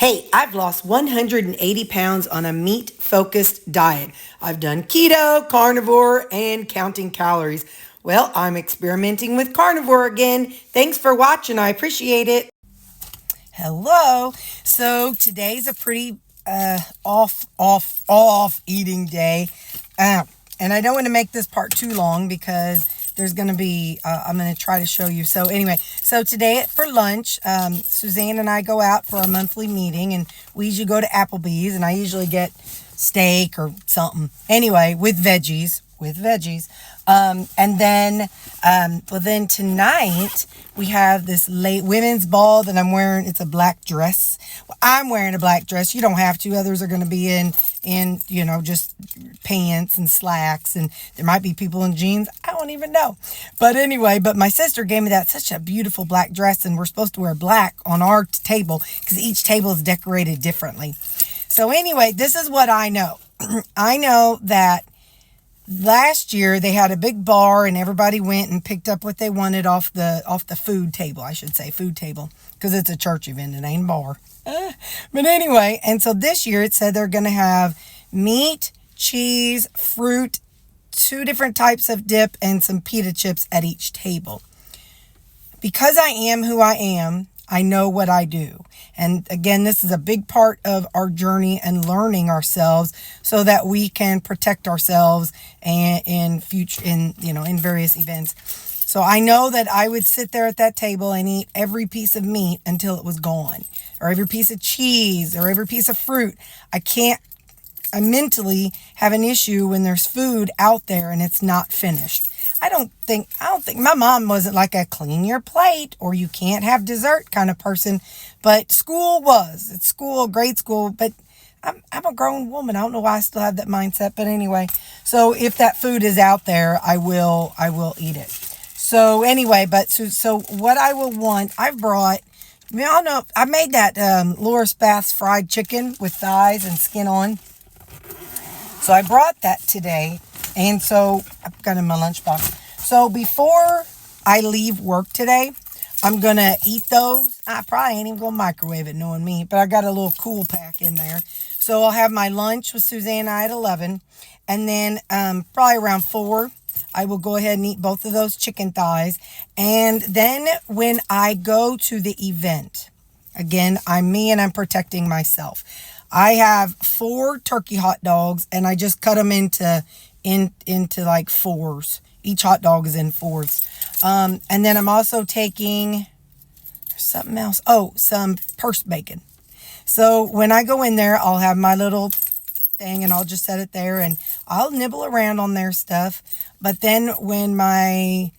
Hey, I've lost 180 pounds on a meat-focused diet. I've done keto, carnivore, and counting calories. Well, I'm experimenting with carnivore again. Thanks for watching. I appreciate it. Hello. So today's a pretty off eating day. And I don't want to make this part too long because there's going to be, I'm going to try to show you. So anyway, so today for lunch, Suzanne and I go out for our monthly meeting, and we usually go to Applebee's, and I usually get steak or something. Anyway, with veggies. And then tonight we have this late women's ball that I'm wearing. It's a black dress. Well, I'm wearing a black dress. You don't have to. Others are going to be in just pants and slacks, and there might be people in jeans. I don't even know. But anyway, my sister gave me such a beautiful black dress, and we're supposed to wear black on our table because each table is decorated differently. So anyway, this is what I know. I know that last year they had a big bar and everybody went and picked up what they wanted off the food table, I should say food table, because it's a church event, it ain't a bar. But anyway, and so this year it said they're going to have meat, cheese, fruit, 2 different types of dip, and some pita chips at each table. Because I am who I am, I know what I do. And again, this is a big part of our journey and learning ourselves so that we can protect ourselves and in various events. So I know that I would sit there at that table and eat every piece of meat until it was gone, or every piece of cheese, or every piece of fruit. I mentally have an issue when there's food out there and it's not finished. I don't think my mom wasn't like a clean your plate or you can't have dessert kind of person, but school was. It's school, grade school, but I'm a grown woman. I don't know why I still have that mindset, but anyway. So if that food is out there, I will eat it. So anyway, so what I will want, I made that Laura's Bath's fried chicken with thighs and skin on. So I brought that today. And so I've got in my lunchbox. So before I leave work today, I'm going to eat those. I probably ain't even going to microwave it, knowing me, but I got a little cool pack in there. So I'll have my lunch with Suzanne and I at 11. And then probably around 4, I will go ahead and eat both of those chicken thighs. And then when I go to the event, again, I'm me and I'm protecting myself. I have 4 turkey hot dogs, and I just cut them into like 4s. Each hot dog is in 4s. And then I'm also taking something else. Oh, some purse bacon. So when I go in there, I'll have my little thing and I'll just set it there and I'll nibble around on their stuff. But then when my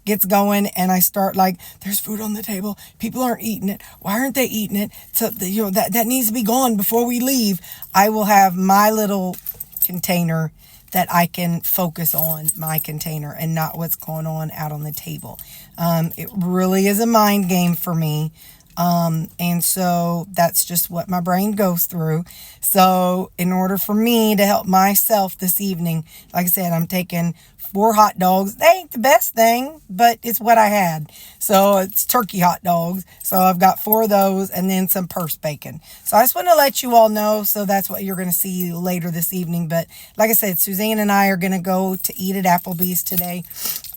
gets going and I start like, there's food on the table, people aren't eating it, why aren't they eating it, so that needs to be gone before we leave, I will have my little container that I can focus on my container and not what's going on out on the table. It really is a mind game for me. And so that's just what my brain goes through. So in order for me to help myself this evening, like I said, I'm taking 4 hot dogs. They ain't the best thing, but it's what I had. So it's turkey hot dogs. So I've got 4 of those and then some purse bacon. So I just want to let you all know. So that's what you're going to see later this evening. But like I said, Suzanne and I are going to go to eat at Applebee's today.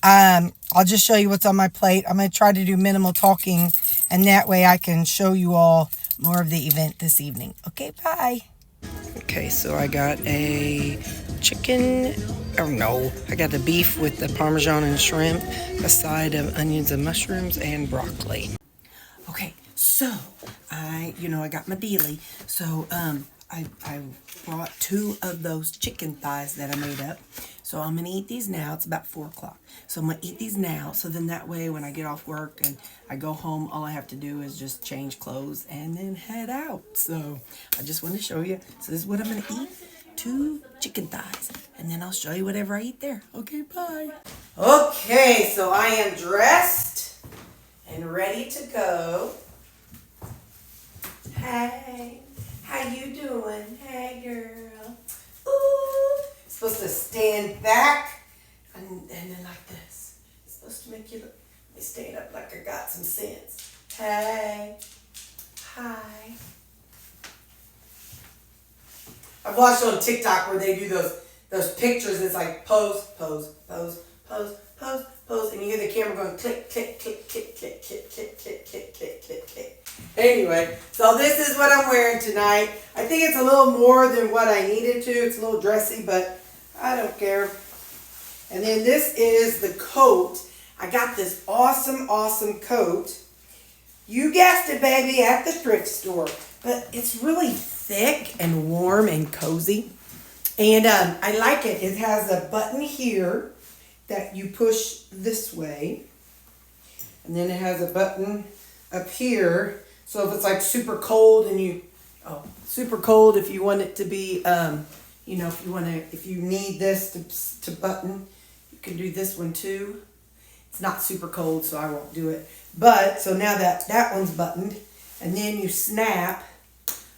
I'll just show you what's on my plate. I'm going to try to do minimal talking, and that way I can show you all more of the event this evening. Okay, bye. Okay, so I got a chicken, I got the beef with the Parmesan and shrimp, a side of onions and mushrooms, and broccoli. Okay, so I got my dealie. So I brought 2 of those chicken thighs that I made up. So I'm going to eat these now. It's about 4 o'clock. So I'm going to eat these now. So then that way when I get off work and I go home, all I have to do is just change clothes and then head out. So I just want to show you. So this is what I'm going to eat. 2 chicken thighs. And then I'll show you whatever I eat there. Okay, bye. Okay, so I am dressed and ready to go. Hey, how you doing? Hey, girl. Ooh. Supposed to stand back and then like this. It's supposed to make you look. Let me stand up like I got some sense. Hey. I've watched on TikTok where they do those pictures. It's like pose, pose, pose, pose, pose, pose, and you hear the camera going click, click, click, click, click, click, click, click, click, click, click, click. Anyway, so this is what I'm wearing tonight. I think it's a little more than what I needed to. It's a little dressy, but I don't care. And then this is the coat. I got this awesome, awesome coat. You guessed it, baby, at the thrift store. But it's really thick and warm and cozy. And I like it. It has a button here that you push this way. And then it has a button up here. So if it's like super cold and super cold, if you want it to be, if you need this to button, you can do this one too. It's not super cold, so I won't do it. But, so now that one's buttoned, and then you snap.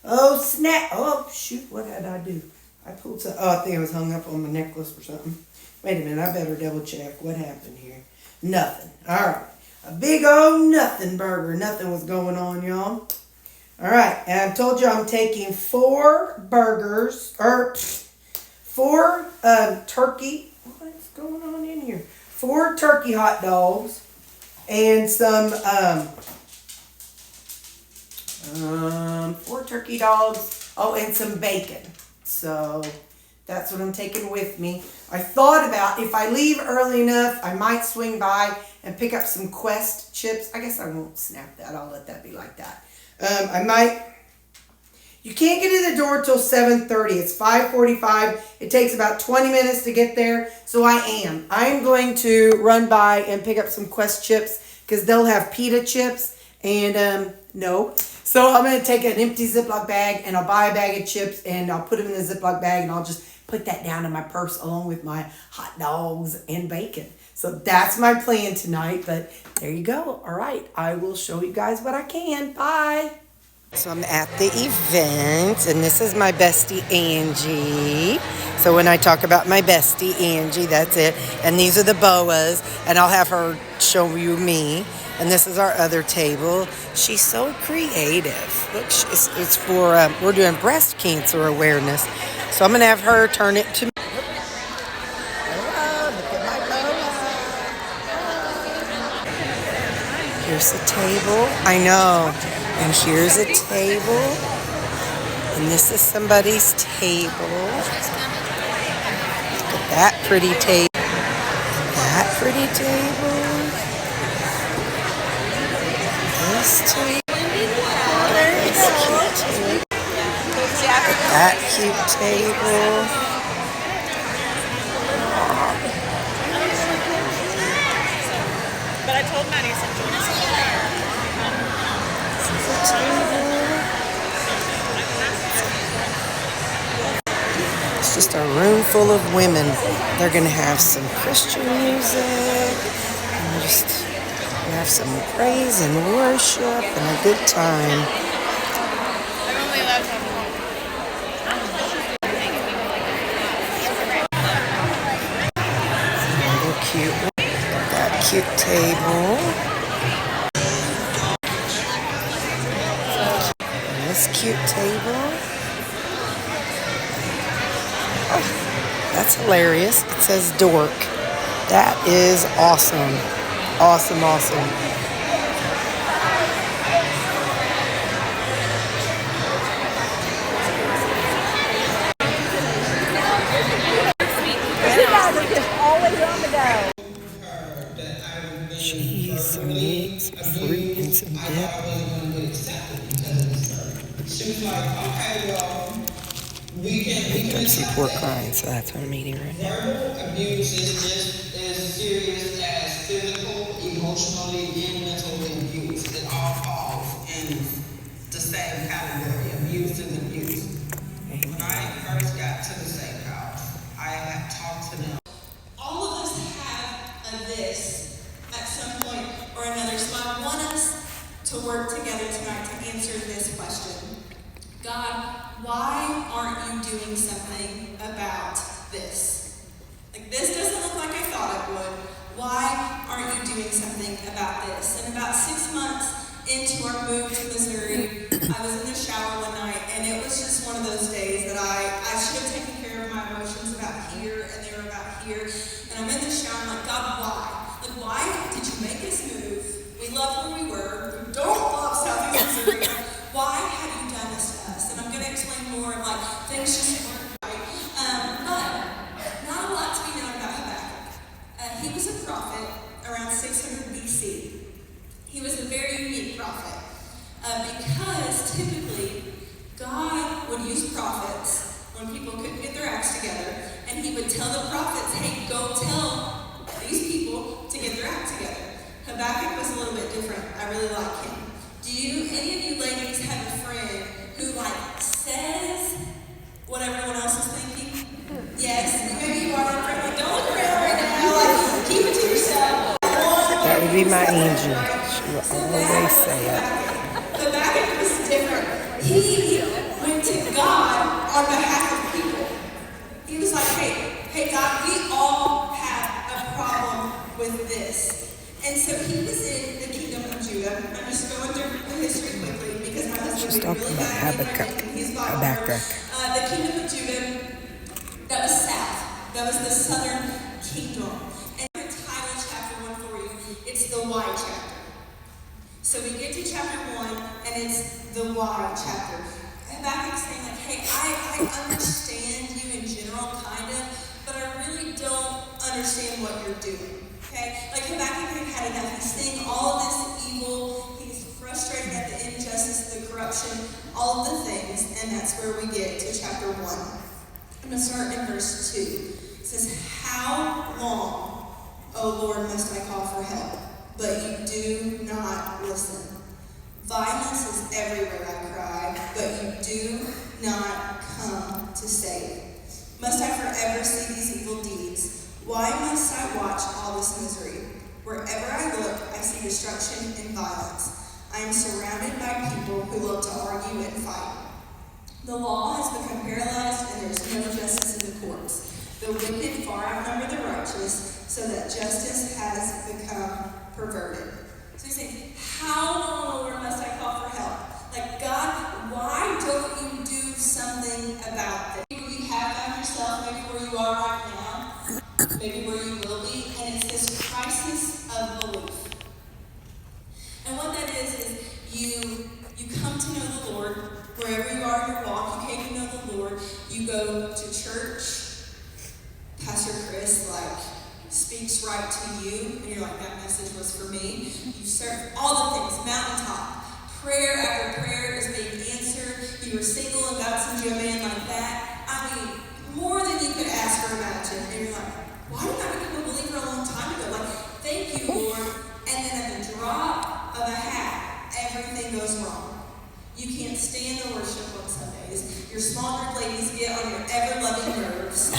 Oh, snap. Oh, shoot, what did I do? I pulled some, I think I was hung up on my necklace or something. Wait a minute, I better double check what happened here. Nothing. All right. A big old nothing burger. Nothing was going on, y'all. All right, and I told you I'm taking 4 burgers, or 4 turkey. What's going on in here? 4 turkey hot dogs and some 4 turkey dogs. Oh, and some bacon. So that's what I'm taking with me. I thought about if I leave early enough, I might swing by and pick up some Quest chips. I guess I won't snap that. I'll let that be like that. I might. You can't get in the door till 7:30. It's 5:45. It takes about 20 minutes to get there. So I am going to run by and pick up some Quest chips because they'll have pita chips. And no. So I'm going to take an empty Ziploc bag and I'll buy a bag of chips and I'll put them in the Ziploc bag and I'll just put that down in my purse along with my hot dogs and bacon. So that's my plan tonight. But there you go. All right. I will show you guys what I can. Bye. So I'm at the event, and this is my bestie, Angie. So when I talk about my bestie, Angie, that's it. And these are the boas, and I'll have her show you me. And this is our other table. She's so creative. Look, it's for, we're doing breast cancer awareness. So I'm going to have her turn it to me. Hello, look at my boa. Here's the table. I know. And here's a table, and this is somebody's table. Look at that pretty table. That pretty table. This table. This cute table. Look at that cute table. But I told Maddie, I said, join us over there. It's just a room full of women. They're going to have some Christian music and just have some praise and worship and a good time. I'm only allowed to have one. Another cute one. That cute table. This cute table. Oh, that's hilarious. It says dork. That is awesome. Awesome, awesome. Cheese, some meat, some fruit, and some dip. She was like, okay, well, we can Picked up some pork rinds, so that's what I'm eating right now. verbal abuse is just as serious as physical, emotionally, and mental abuse. It all falls in the same category. Abuse is abuse. When I first got to the safe house, I had talked to them. All of us have a this at some point or another, so I want us to work together tonight to answer this question. God, why aren't you doing something about this? Like, this doesn't look like I thought it would. Why aren't you doing something about this? And about 6 months into our move to Missouri, I was in the shower one night, and it was just one of those days that I when people couldn't get their acts together, and he would tell the prophets, hey, go tell these people to get their act together. Habakkuk was a little bit different. I really like him. Any of you ladies have a friend who says what everyone else is thinking? Yes, maybe you are that friend. Don't look around right now. Keep it to yourself. That would be my angel. She will always say it. Habakkuk was different. He went to God on behalf of people. He was like, hey God, we all have a problem with this. And so he was in the kingdom of Judah. I'm just going through the history quickly because my husband She's talking about Habakkuk. The kingdom of Judah, that was south. That was the southern kingdom. And the title chapter 1 for you, it's the why chapter. So we get to chapter 1, and it's the why chapter. Habakkuk's saying hey, I understand you in general, kind of, but I really don't understand what you're doing. Okay? Habakkuk had enough. He's seeing all of this evil. He's frustrated at the injustice, the corruption, all of the things, and that's where we get to chapter 1. I'm going to start in verse 2. It says, how long, O Lord, must I call for help? But you do not listen. Violence is everywhere, I cry, but you do not come to save. Must I forever see these evil deeds? Why must I watch all this misery? Wherever I look, I see destruction and violence. I am surrounded by people who love to argue and fight. The law has become paralyzed, and there is no justice in the courts. The wicked far outnumber the righteous, so that justice has become perverted. So he's saying, how long, Lord, must I call for help? God, why don't you do something about this? Maybe you have found yourself, maybe where you are right now, maybe where you will be, and it's this crisis of belief. And what that is you come to know the Lord wherever you are in your walk. You came to know the Lord. You go to church. Pastor Chris speaks right to you, and you're that message was for me. You serve all the things, mountaintop. Prayer after prayer is being answered. You were single and God sent you a man like that. I mean, more than you could ask or imagine. And you're why did I become a believer a long time ago? Thank you, Lord. And then at the drop of a hat, everything goes wrong. You can't stand the worship on Sundays. Your small group ladies get on your ever-loving nerves.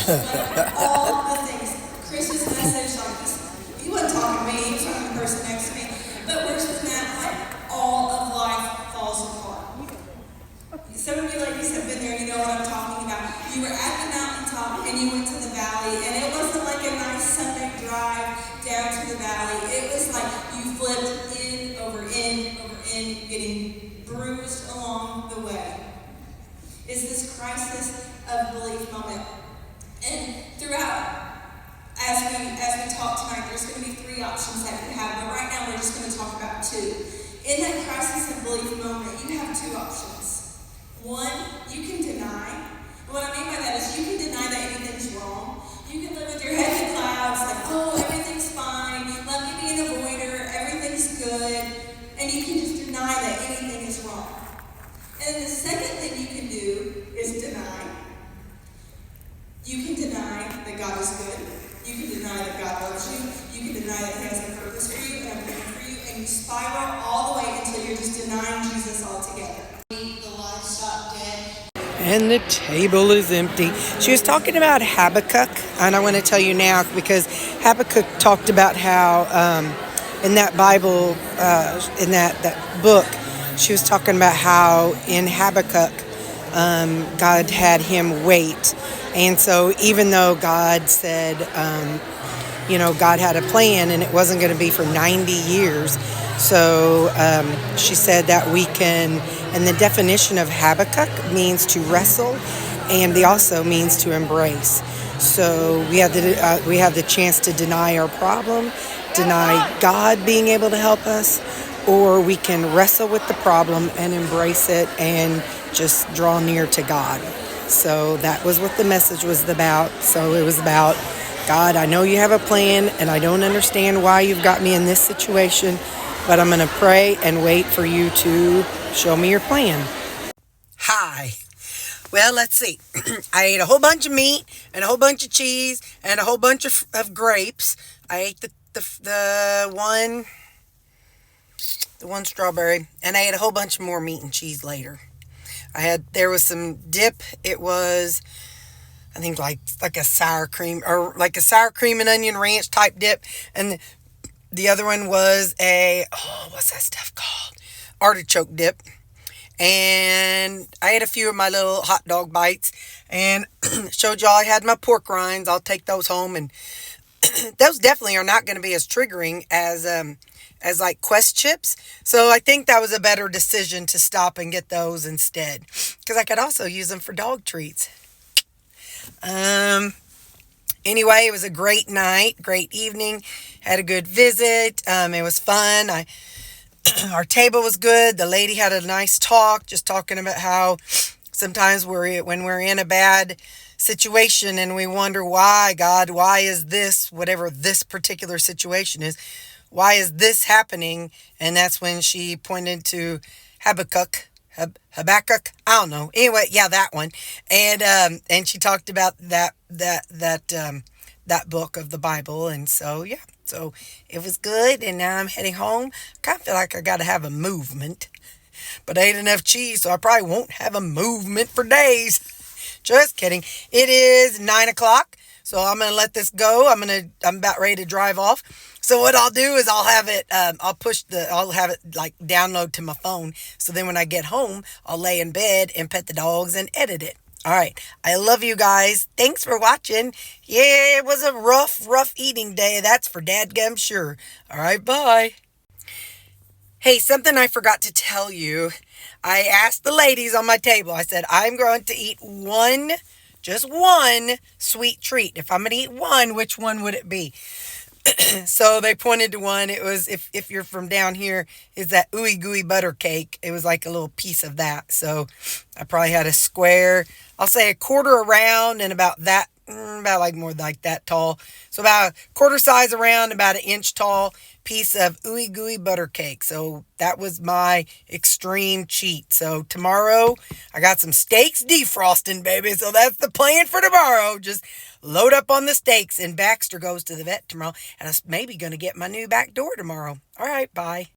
All the things. Chris's message, he wasn't talking to me, he was talking to the person next to me. But worse than that, all of life falls apart. Some of you ladies have been there, you know what I'm talking about. You were at the mountaintop and you went to the valley, and it wasn't a nice Sunday drive down to the valley. It was you flipped in, over in, getting bruised along the way. It's this crisis of belief moment. And throughout, as we talk tonight, there's going to be 3 options that you have, but right now we're just going to talk about 2. In that crisis of belief moment, you have 2 options. 1, you can deny. And what I mean by that is you can deny that anything's wrong. You can live with your head in clouds, everything's fine, let me be an avoider, everything's good, and you can just deny that anything is wrong. And then the second thing you can do is deny. You can deny that God is good. You can deny that God loves you. You can deny that He has a purpose for you and a plan for you, and you spiral all the way until you're just denying Jesus altogether. The livestock dead. And the table is empty. She was talking about Habakkuk, and I want to tell you now because Habakkuk talked about how in that Bible, in that book, she was talking about how in Habakkuk, God had him wait. And so even though God said, God had a plan and it wasn't going to be for 90 years, so she said that we can, and the definition of Habakkuk means to wrestle, and it also means to embrace. So we have the chance to deny our problem, deny God being able to help us, or we can wrestle with the problem and embrace it and just draw near to God. So that was what the message was about. So it was about, God, I know you have a plan, and I don't understand why you've got me in this situation, but I'm going to pray and wait for you to show me your plan. Hi. Well, let's see. I ate a whole bunch of meat and a whole bunch of cheese and a whole bunch of grapes. I ate the one strawberry, and I ate a whole bunch more meat and cheese later. There was some dip. It was, I think, like a sour cream, or like a sour cream and onion ranch type dip. And the other one was what's that stuff called? Artichoke dip. And I ate a few of my little hot dog bites and showed y'all I had my pork rinds. I'll take those home, and those definitely are not going to be as triggering as like Quest chips. So I think that was a better decision to stop and get those instead, because I could also use them for dog treats. Anyway, it was a great night, great evening. Had a good visit. It was fun. Our table was good. The lady had a nice talk, just talking about how sometimes when we're in a bad situation and we wonder, why, God, why is this, whatever this particular situation is, why is this happening? And that's when she pointed to Habakkuk, I don't know. Anyway, yeah, that one. And she talked about that book of the Bible. And so, yeah. So it was good, and now I'm heading home. Kind of feel like I got to have a movement, but I ate enough cheese, so I probably won't have a movement for days. Just kidding. It is 9 o'clock, so I'm gonna let this go. I'm about ready to drive off. So what I'll do is I'll have it. I'll have it like download to my phone. So then when I get home, I'll lay in bed and pet the dogs and edit it. All right. I love you guys. Thanks for watching. Yeah, it was a rough eating day. That's for dadgum sure. All right. Bye. Hey, something I forgot to tell you. I asked the ladies on my table. I said, I'm going to eat just one sweet treat. If I'm going to eat one, which one would it be? So they pointed to one. It was, if you're from down here, is that ooey gooey butter cake. It was like a little piece of that. So I probably had a square, I'll say a quarter around, and about like more like that tall. So about a quarter size around, about an inch tall piece of ooey gooey butter cake. So that was my extreme cheat. So tomorrow I got some steaks defrosting, baby. So that's the plan for tomorrow. Just load up on the steaks, and Baxter goes to the vet tomorrow, and I'm maybe going to get my new back door tomorrow. All right, bye.